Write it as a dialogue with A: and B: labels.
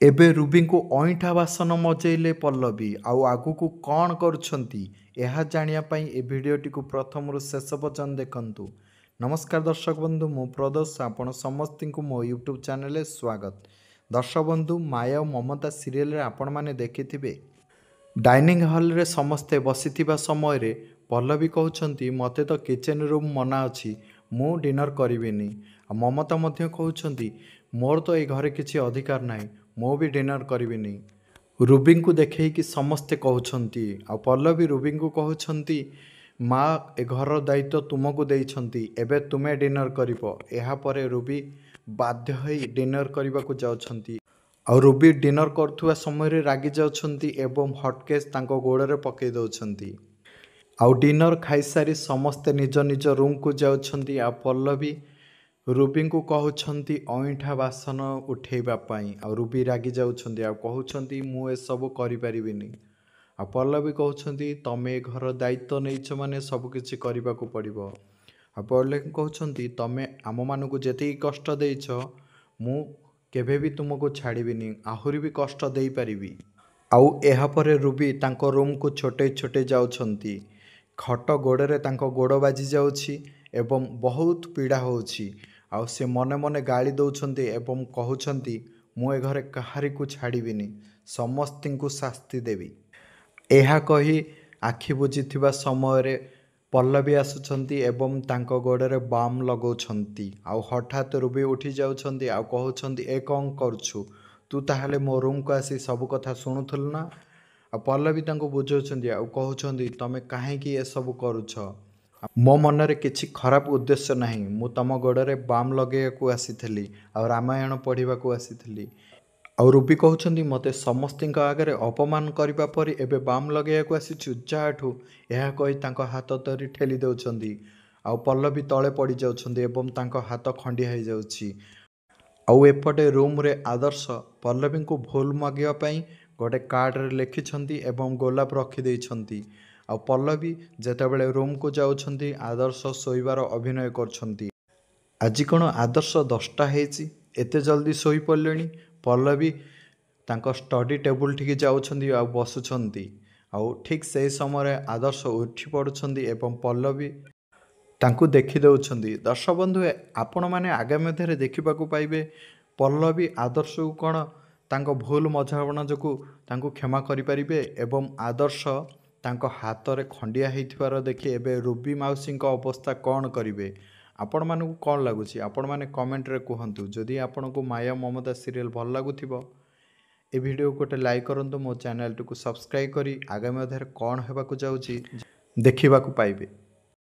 A: ଏବେ ରୁବିଙ୍କୁ ଅଇଁଠା ବାସନ ମଜେଇଲେ ପଲ୍ଲବୀ ଆଉ ଆଗକୁ କ'ଣ କରୁଛନ୍ତି ଏହା ଜାଣିବା ପାଇଁ ଏ ଭିଡ଼ିଓଟିକୁ ପ୍ରଥମରୁ ଶେଷ ପର୍ଯ୍ୟନ୍ତ ଦେଖନ୍ତୁ। ନମସ୍କାର ଦର୍ଶକ ବନ୍ଧୁ, ମୁଁ ପ୍ରଦୋଷ, ଆପଣ ସମସ୍ତଙ୍କୁ ମୋ ୟୁଟ୍ୟୁବ୍ ଚ୍ୟାନେଲରେ ସ୍ୱାଗତ। ଦର୍ଶକ ବନ୍ଧୁ, ମାୟା ଓ ମମତା ସିରିଏଲରେ ଆପଣମାନେ ଦେଖିଥିବେ ଡାଇନିଂ ହଲ୍ରେ ସମସ୍ତେ ବସିଥିବା ସମୟରେ ପଲ୍ଲବୀ କହୁଛନ୍ତି ମୋତେ ତ କିଚେନ୍ ରୁମ୍ ମନା ଅଛି, ମୁଁ ଡିନର୍ କରିବିନି। ଆଉ ମମତା ମଧ୍ୟ କହୁଛନ୍ତି ମୋର ତ ଏ ଘରେ କିଛି ଅଧିକାର ନାହିଁ, ମୁଁ ବି ଡିନର୍ କରିବିନି। ରୁବିଙ୍କୁ ଦେଖେଇକି ସମସ୍ତେ କହୁଛନ୍ତି ଆଉ ପଲ୍ଲବୀ ରୁବିଙ୍କୁ କହୁଛନ୍ତି ମା ଏ ଘରର ଦାୟିତ୍ୱ ତୁମକୁ ଦେଇଛନ୍ତି, ଏବେ ତୁମେ ଡିନର୍ କରିବ। ଏହାପରେ ରୁବି ବାଧ୍ୟ ହୋଇ ଡିନର୍ କରିବାକୁ ଯାଉଛନ୍ତି। ଆଉ ରୁବି ଡିନର୍ କରୁଥିବା ସମୟରେ ରାଗି ଯାଉଛନ୍ତି ଏବଂ ହଟ୍କେସ୍ ତାଙ୍କ ଗୋଡ଼ରେ ପକାଇ ଦେଉଛନ୍ତି। ଆଉ ଡିନର୍ ଖାଇସାରି ସମସ୍ତେ ନିଜ ନିଜ ରୁମ୍କୁ ଯାଉଛନ୍ତି। ଆଉ ପଲ୍ଲବୀ ରୁବିଙ୍କୁ କହୁଛନ୍ତି ଅଇଁଠା ବାସନ ଉଠେଇବା ପାଇଁ। ଆଉ ରୁବି ରାଗି ଯାଉଛନ୍ତି ଆଉ କହୁଛନ୍ତି ମୁଁ ଏସବୁ କରିପାରିବିନି। ଆଉ ପଲ୍ଲବୀ କହୁଛନ୍ତି ତମେ ଏ ଘର ଦାୟିତ୍ୱ ନେଇଛ ମାନେ ସବୁକିଛି କରିବାକୁ ପଡ଼ିବ। ଆଉ ପଲ୍ଲବୀ କହୁଛନ୍ତି ତମେ ଆମମାନଙ୍କୁ ଯେତିକି କଷ୍ଟ ଦେଇଛ ମୁଁ କେବେ ବି ତୁମକୁ ଛାଡ଼ିବିନି, ଆହୁରି ବି କଷ୍ଟ ଦେଇପାରିବି। ଆଉ ଏହାପରେ ରୁବି ତାଙ୍କ ରୁମ୍କୁ ଛୋଟେଇ ଛୋଟେଇ ଯାଉଛନ୍ତି। ଖଟ ଗୋଡ଼ରେ ତାଙ୍କ ଗୋଡ଼ ବାଜି ଯାଉଛି ଏବଂ ବହୁତ ପୀଡ଼ା ହେଉଛି। ଆଉ ସେ ମନେ ମନେ ଗାଳି ଦେଉଛନ୍ତି ଏବଂ କହୁଛନ୍ତି ମୁଁ ଏ ଘରେ କାହାରିକୁ ଛାଡ଼ିବିନି, ସମସ୍ତଙ୍କୁ ଶାସ୍ତି ଦେବି। ଏହା କହି ଆଖି ବୁଜିଥିବା ସମୟରେ ପଲ୍ଲବୀ ଆସୁଛନ୍ତି ଏବଂ ତାଙ୍କ ଗୋଡ଼ରେ ବାମ୍ ଲଗାଉଛନ୍ତି। ଆଉ ହଠାତ୍ ରୁବି ଉଠି ଯାଉଛନ୍ତି ଆଉ କହୁଛନ୍ତି ଏ କ'ଣ କରୁଛୁ, ତୁ ତାହେଲେ ମୋ ରୁମ୍କୁ ଆସି ସବୁ କଥା ଶୁଣୁଥିଲୁ ନା। ଆଉ ପଲ୍ଲବୀ ତାଙ୍କୁ ବୁଝାଉଛନ୍ତି ଆଉ କହୁଛନ୍ତି ତମେ କାହିଁକି ଏସବୁ କରୁଛ, ମୋ ମନରେ କିଛି ଖରାପ ଉଦ୍ଦେଶ୍ୟ ନାହିଁ, ମୁଁ ତମ ଗୋଡ଼ରେ ବାମ୍ ଲଗାଇବାକୁ ଆସିଥିଲି ଆଉ ରାମାୟଣ ପଢ଼ିବାକୁ ଆସିଥିଲି। ଆଉ ରୁବି କହୁଛନ୍ତି ମୋତେ ସମସ୍ତଙ୍କ ଆଗରେ ଅପମାନ କରିବା ପରେ ଏବେ ବାମ୍ ଲଗାଇବାକୁ ଆସିଛୁ, ଯା ଏଠୁ। ଏହା କହି ତାଙ୍କ ହାତ ଧରି ଠେଲି ଦେଉଛନ୍ତି। ଆଉ ପଲ୍ଲବୀ ତଳେ ପଡ଼ିଯାଉଛନ୍ତି ଏବଂ ତାଙ୍କ ହାତ ଖଣ୍ଡିଆ ହୋଇଯାଉଛି। ଆଉ ଏପଟେ ରୁମ୍ରେ ଆଦର୍ଶ ପଲ୍ଲବୀଙ୍କୁ ଭୁଲ ମାଗିବା ପାଇଁ ଗୋଟେ କାର୍ଡ଼ରେ ଲେଖିଛନ୍ତି ଏବଂ ଗୋଲାପ ରଖିଦେଇଛନ୍ତି। ଆଉ ପଲ୍ଲବୀ ଯେତେବେଳେ ରୁମ୍କୁ ଯାଉଛନ୍ତି ଆଦର୍ଶ ଶୋଇବାର ଅଭିନୟ କରୁଛନ୍ତି। ଆଜି କ'ଣ ଆଦର୍ଶ 10ଟା ହେଇଛି, ଏତେ ଜଲ୍ଦି ଶୋଇପଡ଼ିଲେଣି। ପଲ୍ଲବୀ ତାଙ୍କ ଷ୍ଟଡି ଟେବୁଲଠିକି ଯାଉଛନ୍ତି ଆଉ ବସୁଛନ୍ତି। ଆଉ ଠିକ୍ ସେହି ସମୟରେ ଆଦର୍ଶ ଉଠି ପଡ଼ୁଛନ୍ତି ଏବଂ ପଲ୍ଲବୀ ତାଙ୍କୁ ଦେଖିଦେଉଛନ୍ତି। ଦର୍ଶକ ବନ୍ଧୁ, ଆପଣମାନେ ଆଗାମୀ ମଧ୍ୟରେ ଦେଖିବାକୁ ପାଇବେ ପଲ୍ଲବୀ ଆଦର୍ଶକୁ କ'ଣ ତାଙ୍କ ଭୁଲ ବୁଝାମଣା ଯୋଗୁଁ ତାଙ୍କୁ କ୍ଷମା କରିପାରିବେ ଏବଂ ଆଦର୍ଶ ତାଙ୍କ ହାତରେ ଖଣ୍ଡିଆ ହେଇଥିବାର ଦେଖି ଏବେ ରୁବି ମାଉସୀଙ୍କ ଅବସ୍ଥା କ'ଣ କରିବେ। ଆପଣମାନଙ୍କୁ କ'ଣ ଲାଗୁଛି, ଆପଣମାନେ କମେଣ୍ଟରେ କୁହନ୍ତୁ। ଯଦି ଆପଣଙ୍କୁ ମାୟା ମମତା ସିରିଏଲ୍ ଭଲ ଲାଗୁଥିବ ଏ ଭିଡ଼ିଓକୁ ଗୋଟେ ଲାଇକ୍ କରନ୍ତୁ, ମୋ ଚ୍ୟାନେଲଟିକୁ ସବସ୍କ୍ରାଇବ୍ କରି ଆଗାମୀ ଅଧ୍ୟାୟରେ କ'ଣ ହେବାକୁ ଯାଉଛି ଦେଖିବାକୁ ପାଇବେ।